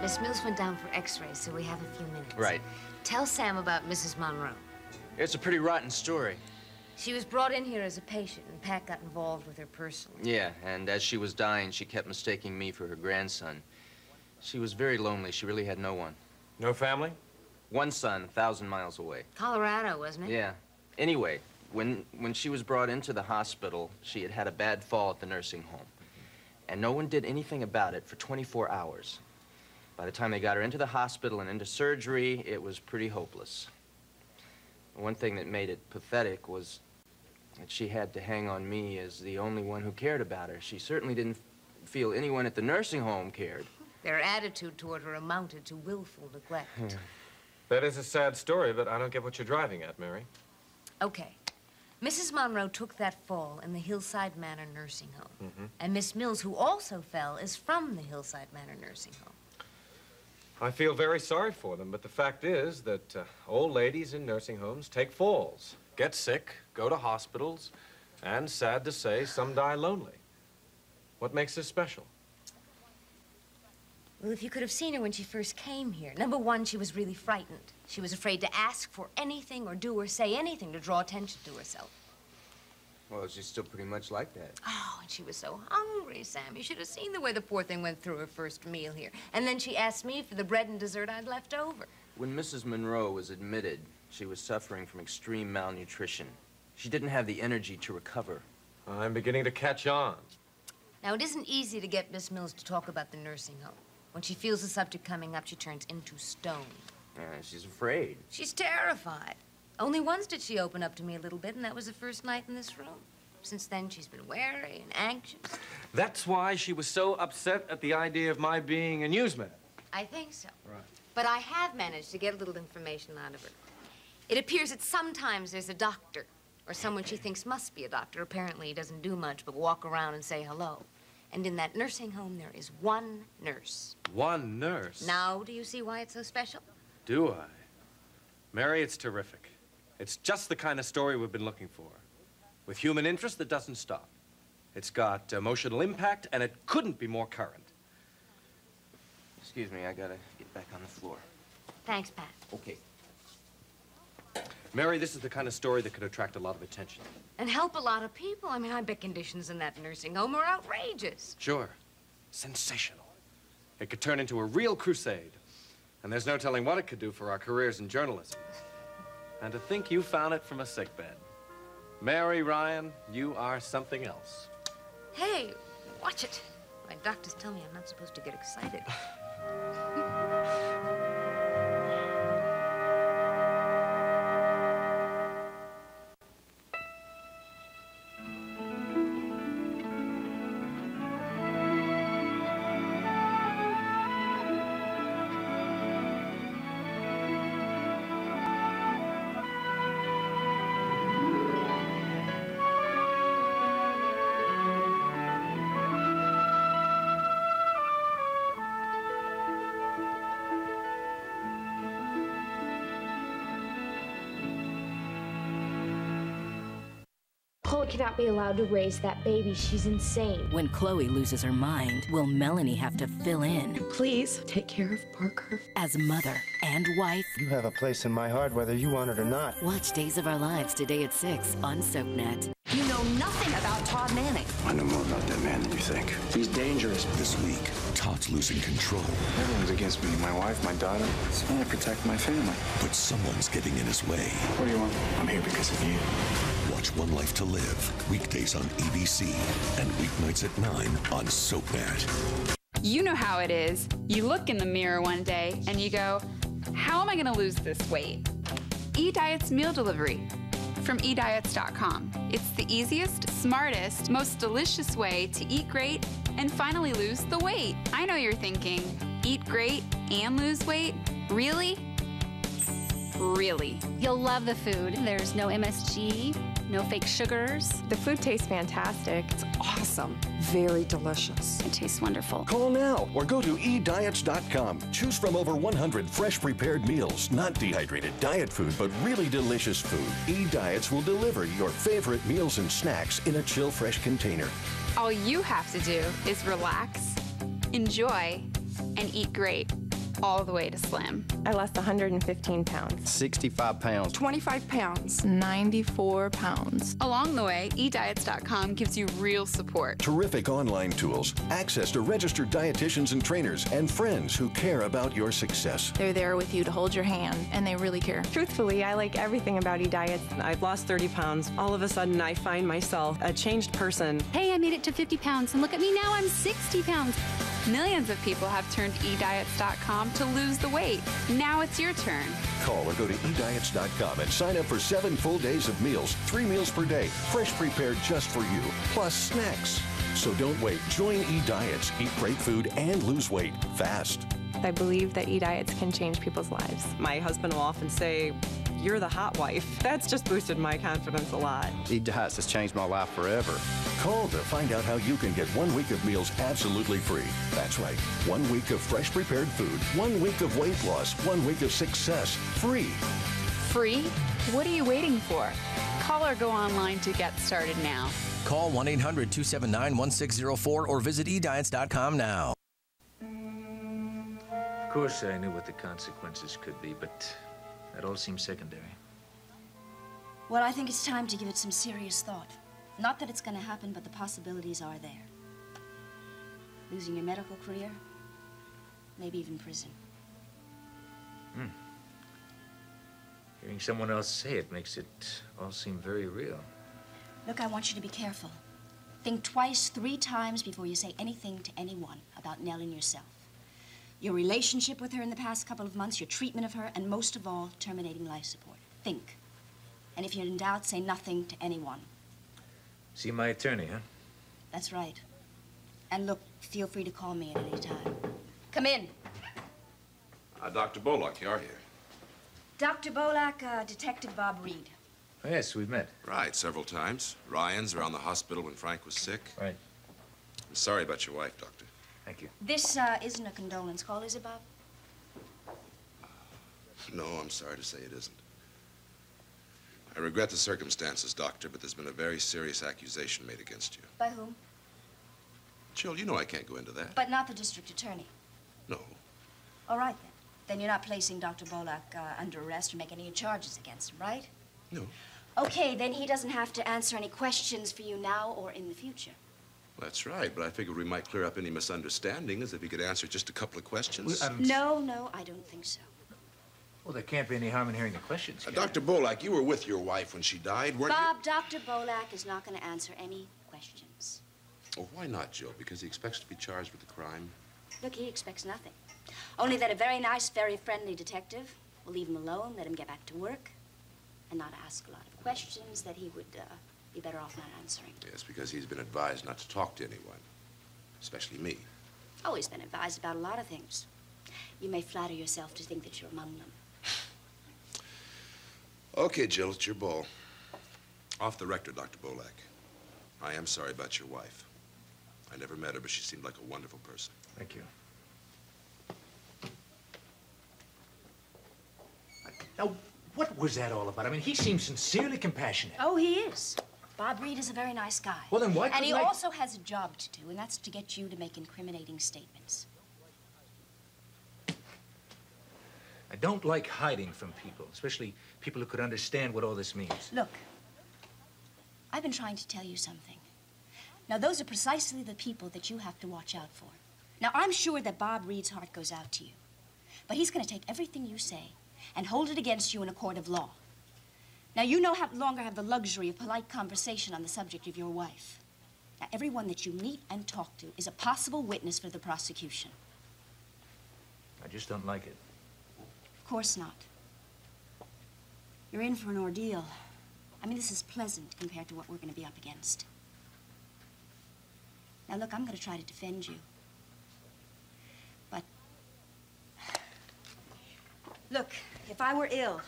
Miss Mills went down for x-rays, so we have a few minutes. Right. Tell Sam about Mrs. Monroe. It's a pretty rotten story. She was brought in here as a patient, and Pat got involved with her personally. Yeah, and as she was dying, she kept mistaking me for her grandson. She was very lonely. She really had no one. No family? One son, 1,000 miles away. Colorado, wasn't it? Yeah. Anyway, when she was brought into the hospital, she had had a bad fall at the nursing home. And no one did anything about it for 24 hours. By the time they got her into the hospital and into surgery, it was pretty hopeless. One thing that made it pathetic was that she had to hang on me as the only one who cared about her. She certainly didn't feel anyone at the nursing home cared. Their attitude toward her amounted to willful neglect. Yeah. That is a sad story, but I don't get what you're driving at, Mary. Okay. Mrs. Monroe took that fall in the Hillside Manor nursing home. Mm-hmm. And Miss Mills, who also fell, is from the Hillside Manor nursing home. I feel very sorry for them, but the fact is that old ladies in nursing homes take falls, get sick, go to hospitals, and sad to say, some die lonely. What makes this special? Well, if you could have seen her when she first came here. Number one, she was really frightened. She was afraid to ask for anything or do or say anything to draw attention to herself. Well, she's still pretty much like that. Oh, and she was so hungry, Sam. You should have seen the way the poor thing went through her first meal here. And then she asked me for the bread and dessert I'd left over. When Mrs. Monroe was admitted, she was suffering from extreme malnutrition. She didn't have the energy to recover. I'm beginning to catch on. Now, it isn't easy to get Miss Mills to talk about the nursing home. When she feels the subject coming up, she turns into stone. Yeah, she's afraid. She's terrified. Only once did she open up to me a little bit, and that was the first night in this room. Since then, she's been wary and anxious. That's why she was so upset at the idea of my being a newsman. I think so. Right. But I have managed to get a little information out of her. It appears that sometimes there's a doctor, or someone she thinks must be a doctor. Apparently, he doesn't do much but walk around and say hello. And in that nursing home, there is one nurse. One nurse? Now, do you see why it's so special? Do I? Mary, it's terrific. It's just the kind of story we've been looking for. With human interest that doesn't stop. It's got emotional impact, and it couldn't be more current. Excuse me, I gotta get back on the floor. Thanks, Pat. Okay. Mary, this is the kind of story that could attract a lot of attention. And help a lot of people. I mean, I bet conditions in that nursing home are outrageous. Sure. Sensational. It could turn into a real crusade. And there's no telling what it could do for our careers in journalism. And to think you found it from a sickbed. Mary Ryan, you are something else. Hey, watch it. My doctors tell me I'm not supposed to get excited. Chloe cannot be allowed to raise that baby. She's insane. When Chloe loses her mind, will Melanie have to fill in? Please take care of Parker. As mother and wife. You have a place in my heart whether you want it or not. Watch Days of Our Lives today at 6 on SoapNet. You know nothing about Todd Manning. I know more about that man than you think. He's dangerous. This week, Todd's losing control. Everyone's against me. My wife, my daughter. I want to protect my family. But someone's getting in his way. What do you want? I'm here because of you. Watch One Life to Live, weekdays on ABC and weeknights at 9 on SoapNet. You know how it is. You look in the mirror one day and you go, how am I going to lose this weight? eDiet's meal delivery from eDiets.com. It's the easiest, smartest, most delicious way to eat great and finally lose the weight. I know you're thinking, eat great and lose weight? Really? Really. You'll love the food. There's no MSG, no fake sugars. The food tastes fantastic. It's awesome. Very delicious. It tastes wonderful. Call now or go to eDiets.com. Choose from over 100 fresh prepared meals, not dehydrated diet food, but really delicious food. eDiets will deliver your favorite meals and snacks in a chill fresh container. All you have to do is relax, enjoy, and eat great. all the way to slim. I lost 115 pounds. 65 pounds. 25 pounds. 94 pounds. Along the way, eDiets.com gives you real support. Terrific online tools, access to registered dietitians and trainers, and friends who care about your success. They're there with you to hold your hand, and they really care. Truthfully, I like everything about eDiets. I've lost 30 pounds. All of a sudden, I find myself a changed person. Hey, I made it to 50 pounds, and look at me now, I'm 60 pounds. Millions of people have turned eDiets.com to lose the weight. Now it's your turn. Call or go to eDiets.com and sign up for 7 full days of meals, 3 meals per day, fresh prepared just for you, plus snacks. So don't wait. Join eDiets. Eat great food and lose weight fast. I believe that eDiets can change people's lives. My husband will often say, "You're the hot wife." That's just boosted my confidence a lot. eDiets has changed my life forever. Call to find out how you can get 1 week of meals absolutely free. That's right. 1 week of fresh prepared food, 1 week of weight loss, 1 week of success, free. Free? What are you waiting for? Call or go online to get started now. Call 1-800-279-1604 or visit eDiets.com now. Of course, I knew what the consequences could be, but that all seems secondary. Well, I think it's time to give it some serious thought. Not that it's going to happen, but the possibilities are there. Losing your medical career, maybe even prison. Hearing someone else say it makes it all seem very real. Look, I want you to be careful. Think twice, 3 times before you say anything to anyone about Nell and yourself. Your relationship with her in the past couple of months, your treatment of her, and most of all, terminating life support. Think. And if you're in doubt, say nothing to anyone. See my attorney, huh? That's right. And look, feel free to call me at any time. Come in. Dr. Bollock, you are here. Dr. Bolak, Detective Bob Reed. Oh, yes, we've met. Right, several times. Ryan's around the hospital when Frank was sick. Right. I'm sorry about your wife, Doctor. Thank you. This isn't a condolence call, is it, Bob? No, I'm sorry to say it isn't. I regret the circumstances, Doctor, but there's been a very serious accusation made against you. By whom? Jill, you know I can't go into that. But not the district attorney. No. All right, then. Then you're not placing Dr. Bolak under arrest or making any charges against him, right? No. Okay, then he doesn't have to answer any questions for you now or in the future. That's right, but I figured we might clear up any misunderstandings if he could answer just a couple of questions. No, I don't think so. Well, there can't be any harm in hearing the questions. Dr. Bolak, you were with your wife when she died, weren't Bob, Dr. Bolak is not going to answer any questions. you? Oh, why not, Jill? Because he expects to be charged with the crime? Look, he expects nothing. Only that a very nice, very friendly detective will leave him alone, let him get back to work, and not ask a lot of questions that he would be better off not answering. Yes, because he's been advised not to talk to anyone, especially me. Oh, he's been advised about a lot of things. You may flatter yourself to think that you're among them. Okay, Jill, it's your ball. Off the record, Dr. Bolak. I am sorry about your wife. I never met her, but she seemed like a wonderful person. Thank you. Now, what was that all about? I mean, he seems sincerely compassionate. Oh, he is. Bob Reed is a very nice guy. Well, then why And couldn't he I... also has a job to do, and that's to get you to make incriminating statements. I don't like hiding from people, especially people who could understand what all this means. Look, I've been trying to tell you something. Now, those are precisely the people that you have to watch out for. Now, I'm sure that Bob Reed's heart goes out to you. But he's going to take everything you say and hold it against you in a court of law. Now, you no longer have the luxury of polite conversation on the subject of your wife. Now, everyone that you meet and talk to is a possible witness for the prosecution. I just don't like it. Of course not. You're in for an ordeal. I mean, this is pleasant compared to what we're going to be up against. Now, look, I'm going to try to defend you. But, look, if I were ill,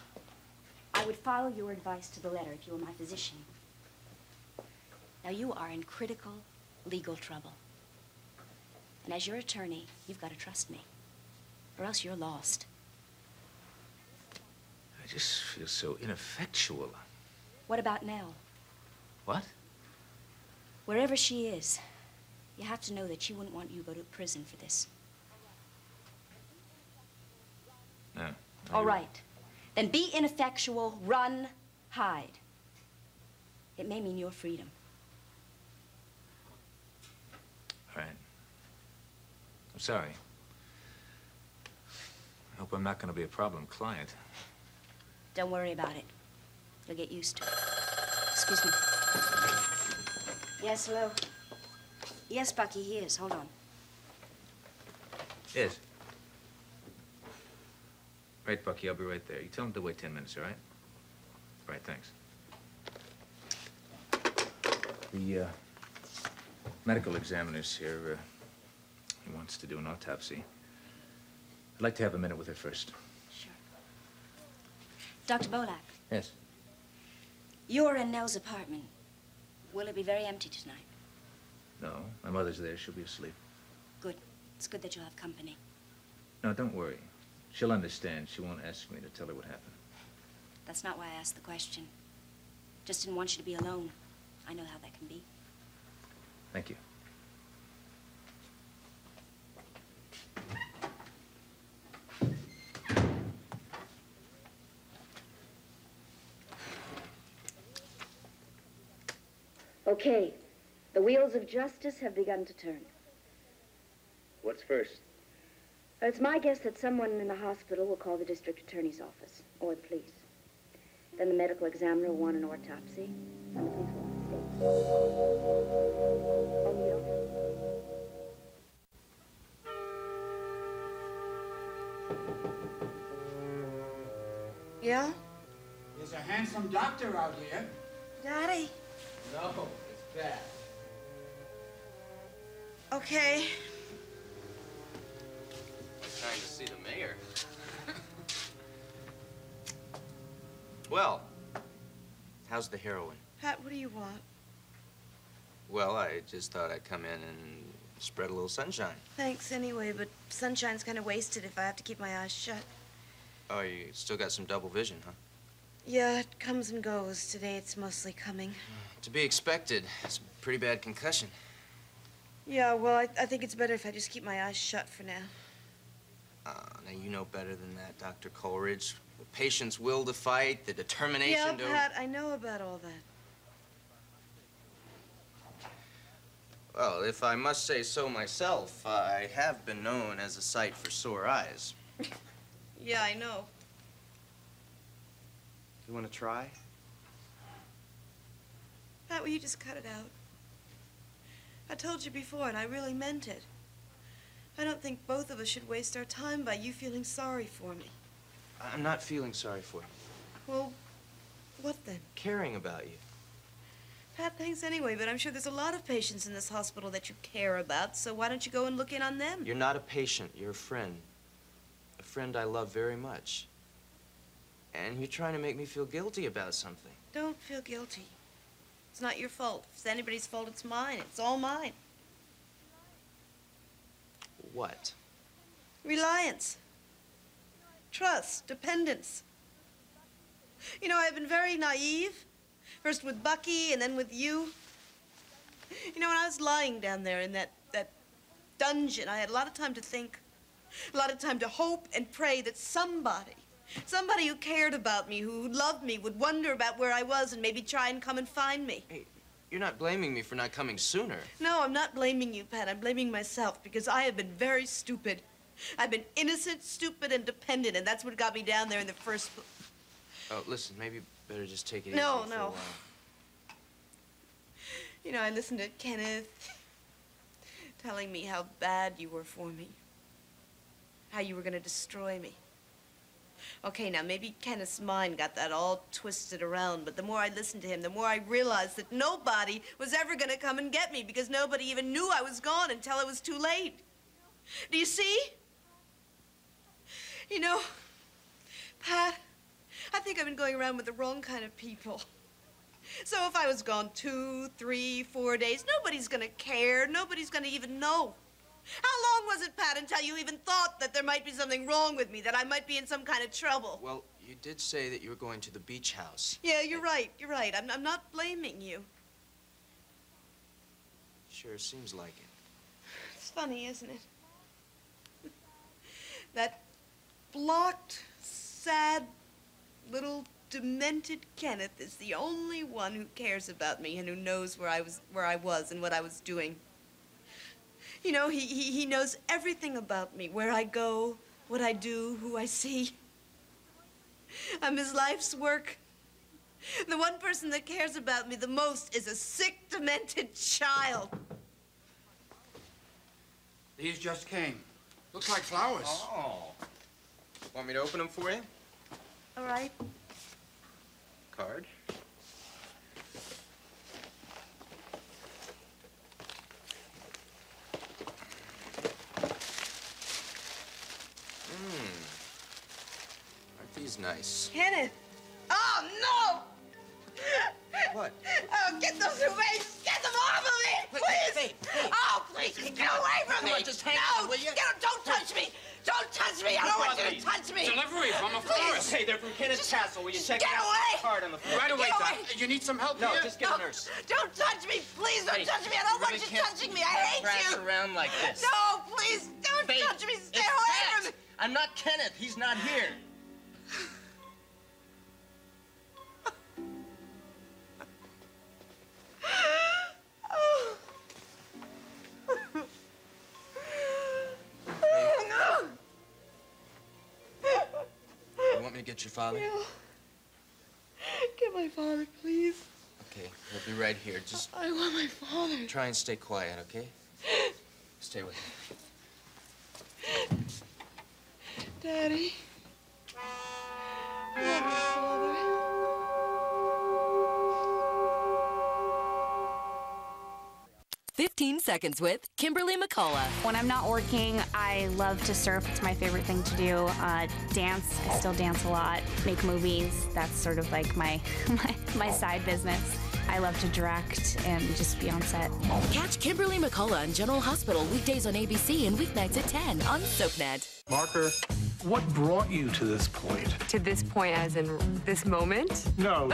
I would follow your advice to the letter if you were my physician. Now, you are in critical legal trouble. And as your attorney, you've got to trust me, or else you're lost. I just feel so ineffectual. What about Nell? What? Wherever she is, you have to know that she wouldn't want you to go to prison for this. All right. Then be ineffectual, run, hide. It may mean your freedom. All right. I'm sorry. I hope I'm not going to be a problem client. Don't worry about it. You'll get used to it. Excuse me. Yes, hello? Yes, Bucky, he is. Hold on. Yes. Right, Bucky, I'll be right there. You tell him to wait 10 minutes, all right? Right, thanks. The medical examiner's here. He wants to do an autopsy. I'd like to have a minute with her first. Sure. Dr. Bolak. Yes. You're in Nell's apartment. Will it be very empty tonight? No, my mother's there. She'll be asleep. Good. It's good that you'll have company. No, don't worry. She'll understand. She won't ask me to tell her what happened. That's not why I asked the question. Just didn't want you to be alone. I know how that can be. Thank you. Okay, the wheels of justice have begun to turn. What's first? It's my guess that someone in the hospital will call the district attorney's office, or the police. Then the medical examiner will want an autopsy, and the police will want statements. Oh, you don't? Yeah? There's a handsome doctor out here. Daddy? No, it's bad. Okay. Trying to see the mayor. Well, how's the heroin? Pat, what do you want? Well, I just thought I'd come in and spread a little sunshine. Thanks anyway, but sunshine's kind of wasted if I have to keep my eyes shut. Oh, you still got some double vision, huh? Yeah, it comes and goes. Today it's mostly coming. To be expected. It's a pretty bad concussion. Yeah, well, I think it's better if I just keep my eyes shut for now. Now, you know better than that, Dr. Coleridge. The patient's will to fight, the determination Yeah, Pat, I know about all that. Well, if I must say so myself, I have been known as a sight for sore eyes. Yeah, I know. You want to try? Pat, will you just cut it out? I told you before, and I really meant it. I don't think both of us should waste our time by you feeling sorry for me. I'm not feeling sorry for you. Well, what then? Caring about you. Pat, thanks anyway, but I'm sure there's a lot of patients in this hospital that you care about, so why don't you go and look in on them? You're not a patient, you're a friend. A friend I love very much. And you're trying to make me feel guilty about something. Don't feel guilty. It's not your fault. If it's anybody's fault, it's mine. It's all mine. What? Reliance. Trust. Dependence. You know, I've been very naive. First with Bucky and then with you. You know, when I was lying down there in that dungeon, I had a lot of time to think, a lot of time to hope and pray that somebody who cared about me, who loved me, would wonder about where I was and maybe try and come and find me. Hey, you're not blaming me for not coming sooner. No, I'm not blaming you, Pat. I'm blaming myself because I have been very stupid. I've been innocent, stupid, and dependent, and that's what got me down there in the first place. Oh, listen, maybe better just take it easy No, for a no. while. You know, I listened to Kenneth telling me how bad you were for me, how you were going to destroy me. Okay, now, maybe Kenneth's mind got that all twisted around, but the more I listened to him, the more I realized that nobody was ever going to come and get me because nobody even knew I was gone until it was too late. Do you see? You know, Pat, I think I've been going around with the wrong kind of people. So if I was gone 2, 3, 4 days, nobody's going to care. Nobody's going to even know. How long was it, Pat, until you even thought that there might be something wrong with me, that I might be in some kind of trouble? Well, you did say that you were going to the beach house. Yeah, you're right. You're right. I'm not blaming you. Sure seems like it. It's funny, isn't it? That blocked, sad, little demented Kenneth is the only one who cares about me and who knows where I was and what I was doing. You know, he knows everything about me, where I go, what I do, who I see. I'm his life's work. The one person that cares about me the most is a sick, demented child. These just came. Looks like flowers. Oh. Want me to open them for you? All right. Card. Aren't these nice? Kenneth! Oh, no! What? Oh, get those away! Get them off of me! Please! Hey, Oh, please! Get away from me! Come on, just hang no! on, will you? Don't touch me! Don't touch me! I don't want you to touch me! Delivery from a florist. Hey, they're from Kenneth Castle. Will you check get out away! the card on the floor? Right away, Get Doc. away. You need some help No, here? just get a nurse. Don't touch me! Please don't Hey, touch me! I don't you want really you can't touching me! I hate crash you! around like this. No, please! Don't Hey, touch me! Stay it's away Pat. from me! I'm not Kenneth. He's not here. You want me to get your father? No. Get my father, please. Okay, he'll be right here. Just I want my father. try and stay quiet, okay? Stay with me. Daddy. I want my father. 15 Seconds with Kimberly McCullough. When I'm not working, I love to surf. It's my favorite thing to do. Dance. I still dance a lot. Make movies. That's sort of like my side business. I love to direct and just be on set. Catch Kimberly McCullough in General Hospital weekdays on ABC and weeknights at 10 on SoapNet. Marker, what brought you to this point? To this point, as in this moment? No,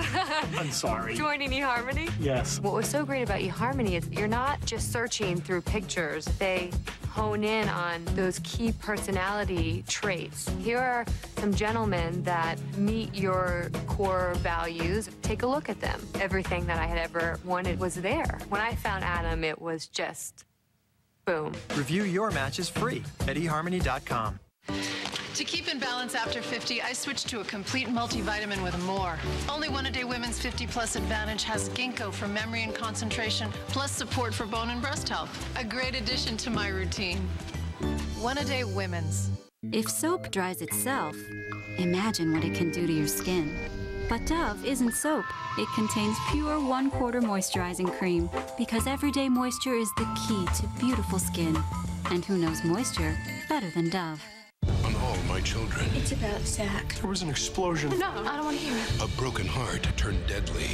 I'm sorry. Joining eHarmony? Yes. What was so great about eHarmony is you're not just searching through pictures. They hone in on those key personality traits. Here are some gentlemen that meet your core values. Take a look at them. Everything that I had ever wanted was there. When I found Adam, it was just boom. Review your matches free at eHarmony.com. To keep in balance after 50, I switched to a complete multivitamin with more. Only One A Day Women's 50 Plus Advantage has ginkgo for memory and concentration, plus support for bone and breast health. A great addition to my routine. One A Day Women's. If soap dries itself, imagine what it can do to your skin. But Dove isn't soap. It contains pure 1/4 moisturizing cream because everyday moisture is the key to beautiful skin. And who knows moisture better than Dove? On All My Children, It's about Zach. There was an explosion. No, I don't want to hear it. a broken heart turned deadly.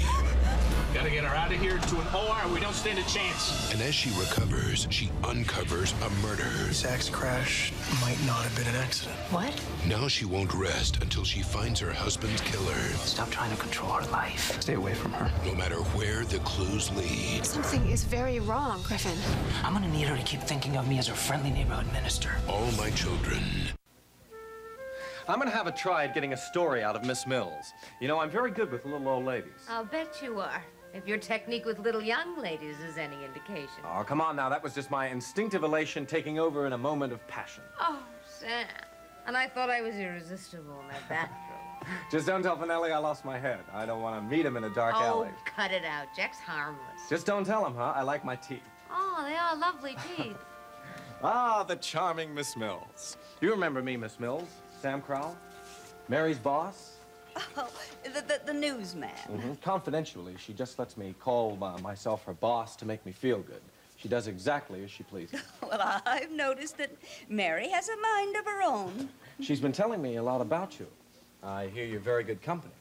Gotta get her out of here to an OR. We don't stand a chance. And as she recovers, she uncovers a murder. Zach's crash might not have been an accident. What? Now she won't rest until she finds her husband's killer. Stop trying to control her life. Stay away from her. No matter where the clues lead. Something is very wrong, Griffin. I'm gonna need her to keep thinking of me as her friendly neighborhood minister. All My Children. I'm gonna have a try at getting a story out of Miss Mills. You know, I'm very good with little old ladies. I'll bet you are. If your technique with little young ladies is any indication. Oh, come on now. That was just my instinctive elation taking over in a moment of passion. Oh, Sam. And I thought I was irresistible in that bathroom. Just don't tell Finelli I lost my head. I don't want to meet him in a dark alley. Oh, cut it out. Jack's harmless. Just don't tell him, huh? I like my teeth. Oh, they are lovely teeth. Ah, the charming Miss Mills. You remember me, Miss Mills? Sam Crowell? Mary's boss? Oh, the newsman. Confidentially, she just lets me call myself her boss to make me feel good. She does exactly as she pleases. Well, I've noticed that Mary has a mind of her own. She's been telling me a lot about you. I hear you're very good company.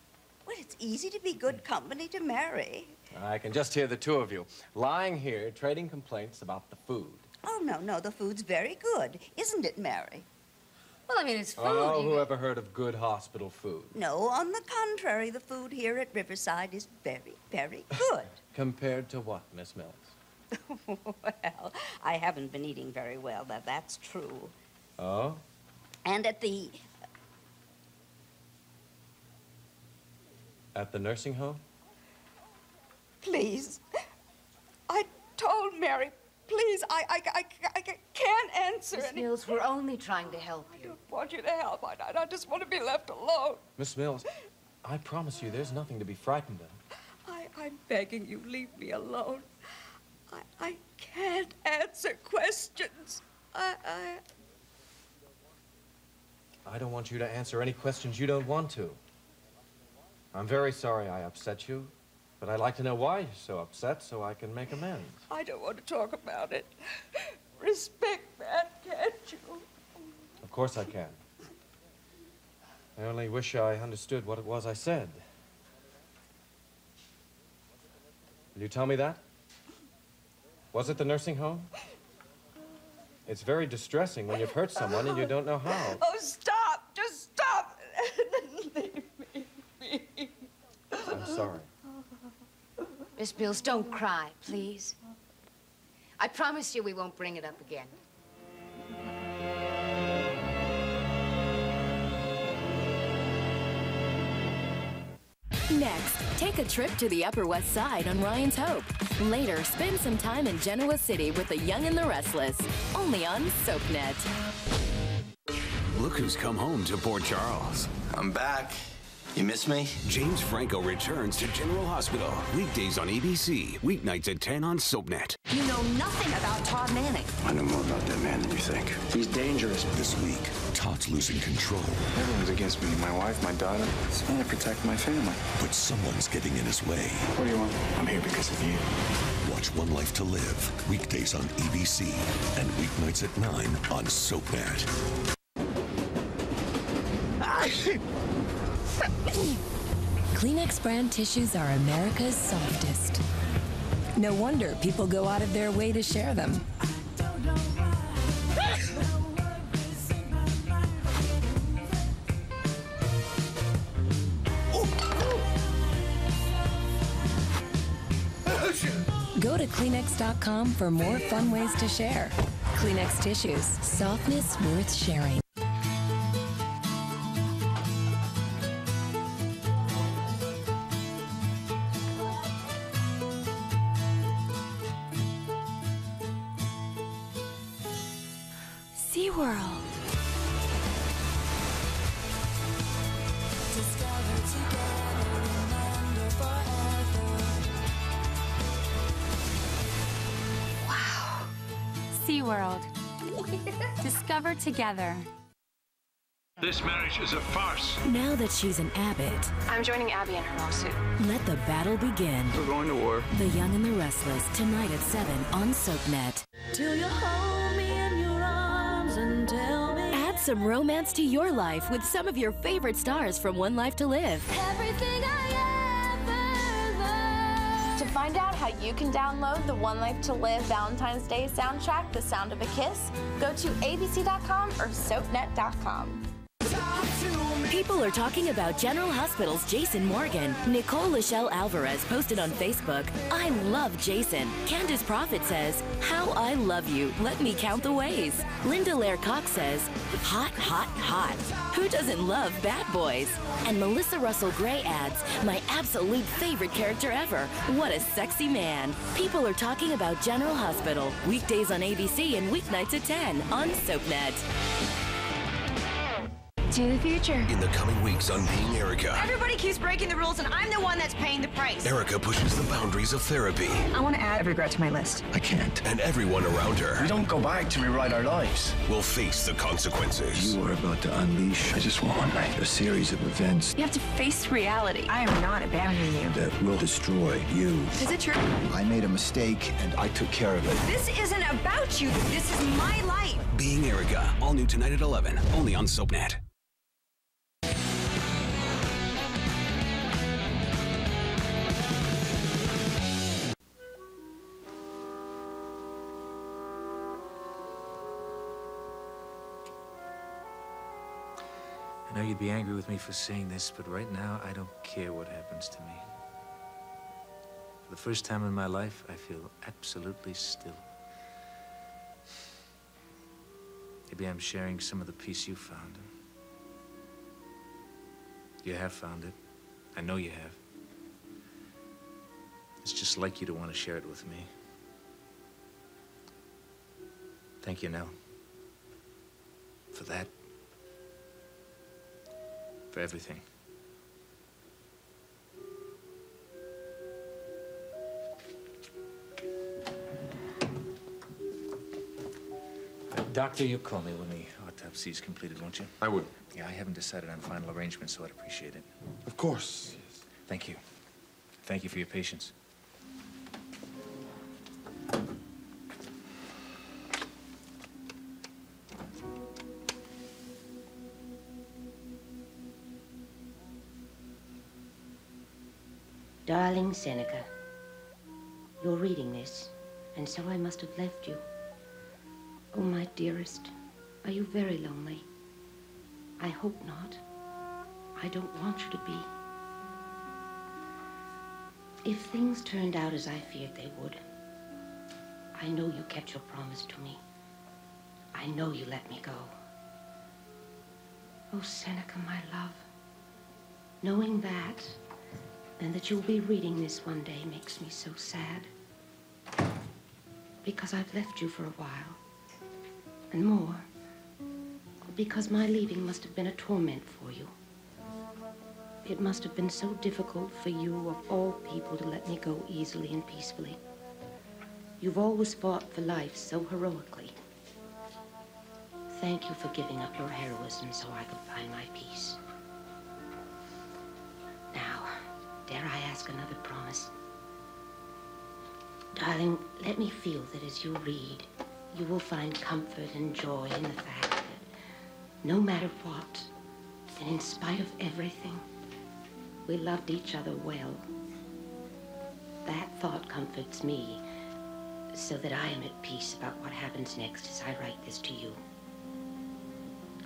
Well, it's easy to be good company to Mary. I can just hear the two of you lying here trading complaints about the food. Oh, no, the food's very good. Isn't it, Mary? Well, I mean, it's food. Oh, who ever heard of good hospital food? No, on the contrary, the food here at Riverside is very, very good. Compared to what, Miss Mills? Well, I haven't been eating very well, that's true. Oh? And at the... At the nursing home? Please. I told Mary, please, I can't answer Miss any... Mills, we're only trying to help you. I don't want you to help. I just want to be left alone. Miss Mills, I promise you there's nothing to be frightened of. I'm begging you, leave me alone. I can't answer questions. I don't want you to answer any questions you don't want to. I'm very sorry I upset you, but I'd like to know why you're so upset so I can make amends. I don't want to talk about it. Respect that, can't you? Of course I can. I only wish I understood what it was I said. Will you tell me that? Was it the nursing home? It's very distressing when you've hurt someone and you don't know how. Oh, stop! Just stop! Leave me. I'm sorry. Miss Mills, don't cry, please. I promise you we won't bring it up again. Next, take a trip to the Upper West Side on Ryan's Hope. Later, spend some time in Genoa City with the Young and the Restless. Only on SoapNet. Look who's come home to Port Charles. I'm back. You miss me? James Franco returns to General Hospital. Weekdays on ABC. Weeknights at 10 on SoapNet. You know nothing about Todd Manning. I know more about that man than you think. He's dangerous. This week, Todd's losing control. Everyone's against me. My wife, my daughter. I just want to protect my family. But someone's getting in his way. What do you want? I'm here because of you. Watch One Life to Live. Weekdays on ABC. And weeknights at 9 on SoapNet. Kleenex brand tissues are America's softest. No wonder people go out of their way to share them. Go to Kleenex.com for more fun ways to share. Kleenex tissues, softness worth sharing. SeaWorld. Wow. SeaWorld. Discover together. This marriage is a farce. Now that she's an Abbott, I'm joining Abby in her lawsuit. let the battle begin. We're going to war. The Young and the Restless, tonight at 7 on SoapNet. Till you hold me in your arms and tell me Add some romance to your life with some of your favorite stars from One Life to Live. everything I ever loved. To find out how you can download the One Life to Live Valentine's Day soundtrack, The Sound of a Kiss, go to abc.com or soapnet.com. People are talking about General Hospital's Jason Morgan. Nicole Lachelle Alvarez posted on Facebook, "I love Jason." Candace Prophet says, "How I love you. Let me count the ways." Linda Lair Cox says, "Hot, hot, hot. Who doesn't love bad boys?" And Melissa Russell Gray adds, "My absolute favorite character ever. What a sexy man." People are talking about General Hospital. Weekdays on ABC and weeknights at 10 on SoapNet. To the future. In the coming weeks on Being Erica, Everybody keeps breaking the rules, and I'm the one that's paying the price. Erica pushes the boundaries of therapy, I want to add regret to my list. I can't, and everyone around her We don't go back to rewrite our lives. will face the consequences. You are about to unleash, I just want a series of events You have to face reality. I am not abandoning you. that will destroy you. Is it true? I made a mistake, and I took care of it. This isn't about you. This is my life. Being Erica, all new tonight at 11, only on SoapNet. I know you'd be angry with me for saying this, but right now, I don't care what happens to me. For the first time in my life, I feel absolutely still. Maybe I'm sharing some of the peace you found. You have found it. I know you have. It's just like you to want to share it with me. Thank you, Nell. For that. For everything. Doctor, you call me when the autopsy is completed, won't you? I would. Yeah, I haven't decided on final arrangements, so I'd appreciate it. Of course. Yes. Thank you. Thank you for your patience. Darling Seneca, you're reading this, and so I must have left you. Oh, my dearest, are you very lonely? I hope not. I don't want you to be. If things turned out as I feared they would, I know you kept your promise to me. I know you let me go. Oh, Seneca, my love, knowing that, and that you'll be reading this one day makes me so sad. Because I've left you for a while. And more, because my leaving must have been a torment for you. It must have been so difficult for you, of all people, to let me go easily and peacefully. You've always fought for life so heroically. Thank you for giving up your heroism so I could find my peace. Now, dare I ask another promise? Darling, let me feel that as you read, you will find comfort and joy in the fact that no matter what, and in spite of everything, we loved each other well. That thought comforts me so that I am at peace about what happens next as I write this to you.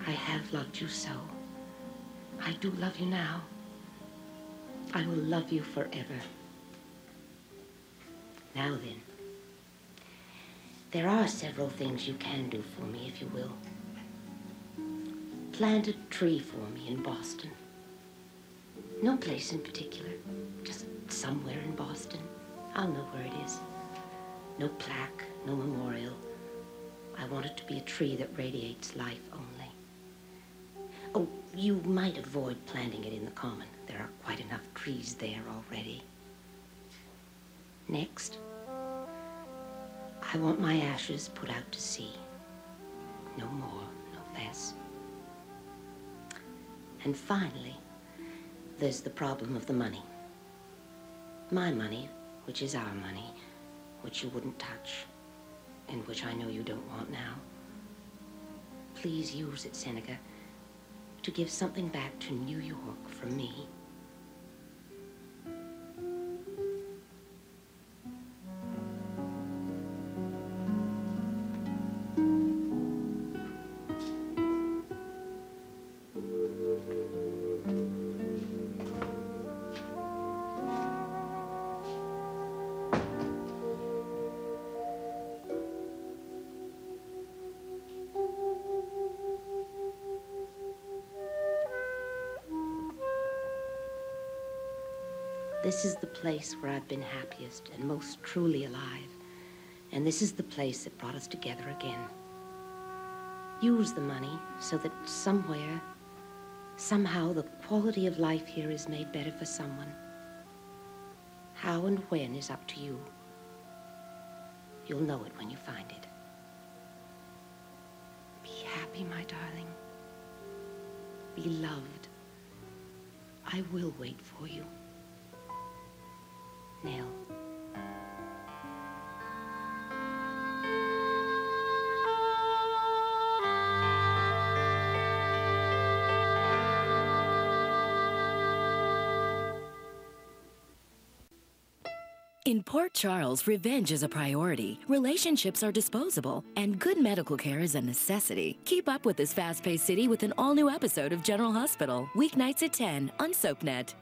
I have loved you so. I do love you now. I will love you forever. Now then, there are several things you can do for me, if you will. Plant a tree for me in Boston. No place in particular, just somewhere in Boston. I'll know where it is. No plaque, no memorial. I want it to be a tree that radiates life only. Oh, you might avoid planting it in the common. There are quite enough trees there already. Next, I want my ashes put out to sea. No more, no less. And finally, there's the problem of the money. My money, which is our money, which you wouldn't touch, and which I know you don't want now. Please use it, Seneca, to give something back to New York from me. This is the place where I've been happiest and most truly alive. And this is the place that brought us together again. Use the money so that somewhere, somehow, the quality of life here is made better for someone. How and when is up to you. You'll know it when you find it. Be happy, my darling. Be loved. I will wait for you. Nell. In Port Charles, revenge is a priority, relationships are disposable, and good medical care is a necessity. Keep up with this fast-paced city with an all-new episode of General Hospital, weeknights at 10 on SoapNet.